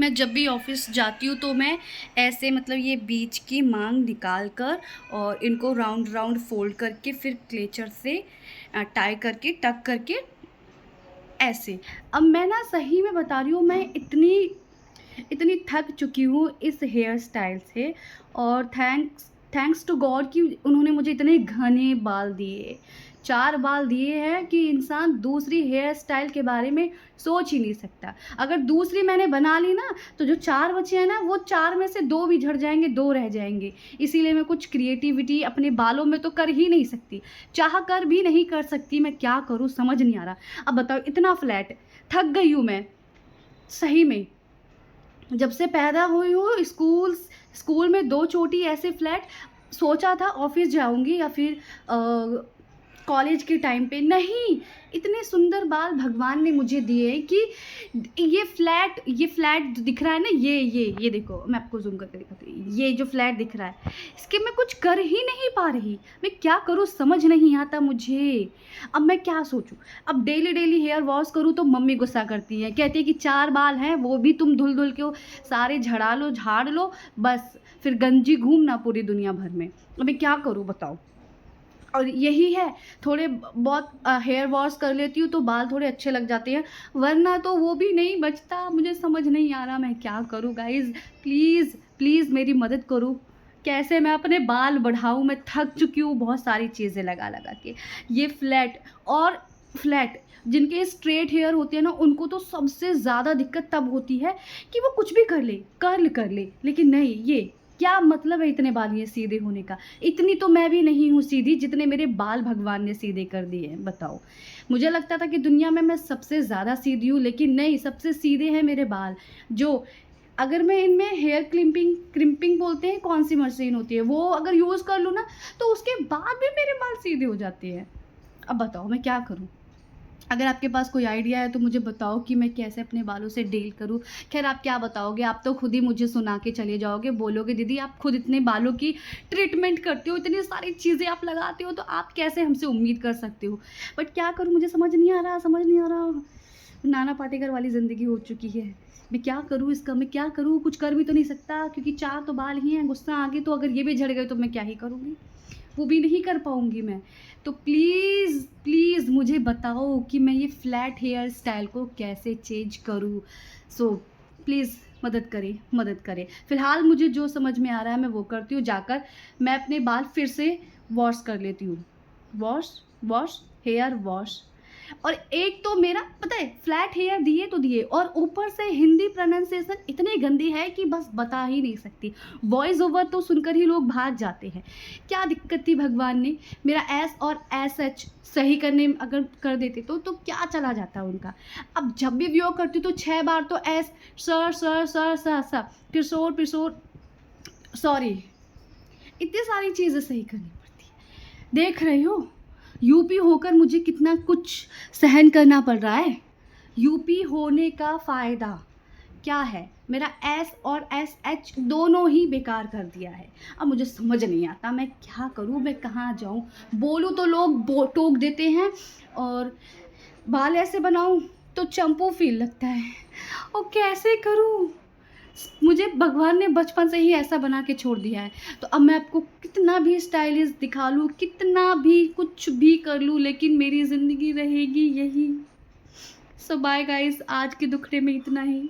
मैं जब भी ऑफ़िस जाती हूँ तो मैं ऐसे मतलब ये बीच की मांग निकाल कर और इनको राउंड राउंड फ़ोल्ड करके फिर क्लेचर से टाई करके टक करके ऐसे। अब मैं ना सही में बता रही हूँ, मैं इतनी इतनी थक चुकी हूँ इस हेयर स्टाइल से। और थैंक्स थैंक्स टू गॉड कि उन्होंने मुझे इतने घने बाल दिए। 4 बाल दिए हैं कि इंसान दूसरी हेयर स्टाइल के बारे में सोच ही नहीं सकता। अगर दूसरी मैंने बना ली ना, तो जो 4 बचे हैं ना, वो 4 में से 2 भी झड़ जाएँगे, 2 रह जाएँगे। इसीलिए मैं कुछ क्रिएटिविटी अपने बालों में तो कर ही नहीं सकती। चाह कर भी नहीं कर सकती, मैं क्या करूँ समझ नहीं आ रहा। अब बताओ, इतना फ्लैट, थक गई हूँ मैं, सही में। जब से पैदा हुई हूँ स्कूल में 2 चोटी ऐसे फ्लैट। सोचा था ऑफ़िस जाऊँगी या फिर कॉलेज के टाइम पे, नहीं, इतने सुंदर बाल भगवान ने मुझे दिए हैं कि ये फ्लैट जो दिख रहा है ना, ये देखो, मैं आपको ज़ूम करके दिखाती हूँ। ये जो फ्लैट दिख रहा है, इसके मैं कुछ कर ही नहीं पा रही। मैं क्या करूँ समझ नहीं आता मुझे। अब मैं क्या सोचूँ? अब डेली हेयर वॉश करूँ तो मम्मी गुस्सा करती हैं, कहती है कि 4 बाल हैं, वो भी तुम धुल-धुल के वो सारे झड़ा लो, झाड़ लो, बस फिर गंजी घूमना पूरी दुनिया भर में। अब मैं क्या करूँ बताओ? और यही है, थोड़े बहुत हेयर वॉश कर लेती हूँ तो बाल थोड़े अच्छे लग जाते हैं, वरना तो वो भी नहीं बचता। मुझे समझ नहीं आ रहा मैं क्या करूँ गाइज़? प्लीज़, प्लीज़ मेरी मदद करो। कैसे मैं अपने बाल बढ़ाऊँ? मैं थक चुकी हूँ बहुत सारी चीज़ें लगा-लगा के। ये फ्लैट जिनके स्ट्रेट हेयर होते हैं ना, उनको तो सबसे ज़्यादा दिक्कत तब होती है कि वो कुछ भी कर ले, कर्ल कर ले, लेकिन नहीं, ये क्या मतलब है इतने बाल ये सीधे होने का? इतनी तो मैं भी नहीं हूँ सीधी जितने मेरे बाल भगवान ने सीधे कर दिए हैं, बताओ। मुझे लगता था कि दुनिया में मैं सबसे ज़्यादा सीधी हूँ, लेकिन नहीं, सबसे सीधे हैं मेरे बाल। जो अगर मैं इनमें हेयर क्रिम्पिंग बोलते हैं, कौन-सी मशीन होती है, वो अगर यूज़ कर लूँ ना, तो उसके बाद भी मेरे बाल सीधे हो जाते हैं। अब बताओ मैं क्या करूँ? अगर आपके पास कोई आइडिया है तो मुझे बताओ कि मैं कैसे अपने बालों से डील करूँ। ख़ैर आप क्या बताओगे, आप तो खुद ही मुझे सुना के चले जाओगे, बोलोगे दीदी आप खुद इतने बालों की ट्रीटमेंट करते हो, इतनी सारी चीज़ें आप लगाते हो, तो आप कैसे हमसे उम्मीद कर सकते हो? बट क्या करूँ मुझे समझ नहीं आ रहा। नाना पाटेकर वाली ज़िंदगी हो चुकी है। मैं क्या करूँ इसका, मैं क्या करूँ? कुछ कर भी तो नहीं सकता क्योंकि 4 तो बाल ही हैं, गुस्सा आ गई तो अगर ये भी झड़ गए तो मैं क्या ही करूँगी? वो भी नहीं कर पाऊँगी मैं। तो प्लीज़, प्लीज़ मुझे बताओ कि मैं ये फ्लैट हेयर स्टाइल को कैसे चेंज करूँ? सो प्लीज़ मदद करें। फ़िलहाल मुझे जो समझ में आ रहा है मैं वो करती हूँ, जाकर मैं अपने बाल फिर से वॉश कर लेती हूँ। Wash wash hair wash. और एक तो मेरा पता है, फ्लैट हेयर दिए तो दिए और ऊपर से हिंदी प्रोनंसिएशन इतनी गंदी है कि बस बता ही नहीं सकती। वॉइस ओवर तो सुनकर ही लोग भाग जाते हैं। क्या दिक्कत थी भगवान ने मेरा एस और एस एच सही करने में अगर कर देते तो क्या चला जाता उनका। अब जब भी व्यू करती हूँ तो 6 बार तो एस सर किशोर सॉरी, इतनी सारी चीज़ें सही करनी पड़ती है। देख रही हो, यूपी होकर मुझे कितना कुछ सहन करना पड़ रहा है। यूपी होने का फ़ायदा क्या है? मेरा एस और एस एच दोनों ही बेकार कर दिया है। अब मुझे समझ नहीं आता मैं क्या करूँ, मैं कहाँ जाऊँ? बोलूँ तो लोग टोक देते हैं और बाल ऐसे बनाऊँ तो चंपू फ़ील लगता है। और कैसे करूँ? मुझे भगवान ने बचपन से ही ऐसा बना के छोड़ दिया है। तो अब मैं आपको कितना भी स्टाइलिश दिखा लूँ, कितना भी कुछ भी कर लूँ, लेकिन मेरी ज़िंदगी रहेगी यही। सो बाय गाइस, आज के दुखड़े में इतना ही।